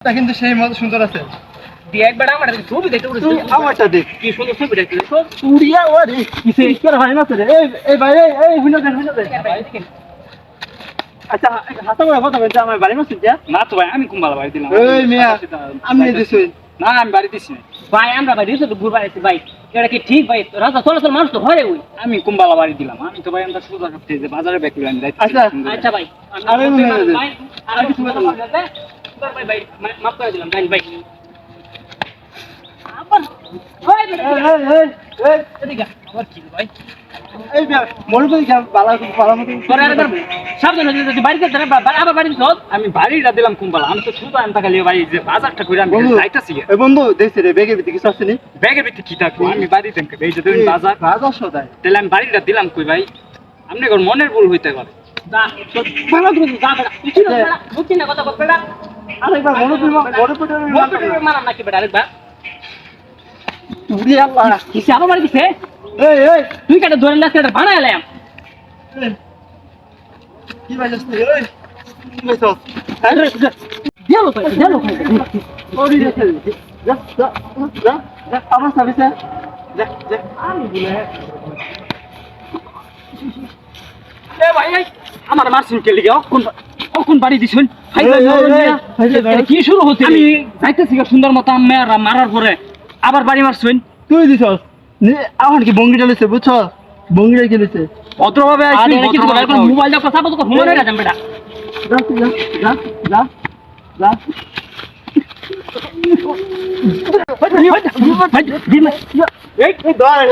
তা কিন্তু সেই মতো সুন্দর আছে। দিয়ে একবার আমার ছবি দেখতে তুই আমারটা দেখ কি সুন্দর ছবি দেখতে উড়িয়া ওরে কিসে কেন হয় না রে? এই ভাই এই হুইনা দেন আচ্ছা হাতে করে কথা বলতে আমার বাড়ি মাসুদ যা না তো ভাই আমি কুম্বালা বাড়ি দিলাম। এই মিয়া আমি দিছই না আমি বাড়ি দিছি না ভাই, আমরা বাড়ি দিছি তো ঘুরবার আইছি ভাই। এটা কি ঠিক ভাই? রাস্তা চলাচল মানুষ তো হয় ওই। আমি কুম্বালা বাড়ি দিলাম। আমি তো ভাই আমরা সুদা সপ্তাহে যে বাজারে বেকুল আমি যাইছি। আচ্ছা আচ্ছা ভাই আরে ভাই আর কিছু কথা বলতে ভাই ভাই মাফ করে দিলাম ভাই ভাই। আবার ভাই এই এদিকে আবার কি ভাই? এই মনে করি বালা বালা মতো পরে আরেকবার সাবধান হয়ে যদি বাড়িতে যারা আবার বাড়ি দিছ। আমি বাড়িটা দিলাম কুম্বালা। আমি তো শুধু আমি টাকা লিয়ে ভাই যে বাজারটা করে আমি যাইতাছি। এই বন্ধু দেখছি রে ব্যাগের ভিতরে কিছু আছে নি? ব্যাগের ভিতরে কি থাকবো? আমি বাড়িতে এই যে তুমি বাজার বাজার সদাই তাহলে আমি বাড়িটা দিলাম কই ভাই? আপনি কোন মনের ভুল হইতে পারে। যা ভালো করে যা বেটা কিছু না বেটা বুঝছি না কথা বল বেটা। আরেকবার মনে মারাম নাকি বেটা আরেকবার? উড়ি আল্লাহ কিসে আবার বাড়ি দিছে? এই তুই কাটা ধরে লাগছে এটা বানায় এলাম। কি বাজাস তুই এই কি বাজাস আরে দেলো ভাই ওরি রে যা যা যা যা আমার সাবিসে যা যা আমি বলে এ ভাই এই আমার মারছুন কে লিগে কোন বাড়ি দিছুন? কি শুরু হতে? আমি যাইতেছি সুন্দর মতো মারার পরে আবার বাড়ি মারছুন। তুই দিছস আমার কি বঙ্গিটা লইছে বুঝছ? বঙ্গিটা কি লইছে ভদ্রভাবে আইছি মোবাইল কথা বলতো ঘুমানো না বেটা। যা যা যা যা এই দৌড়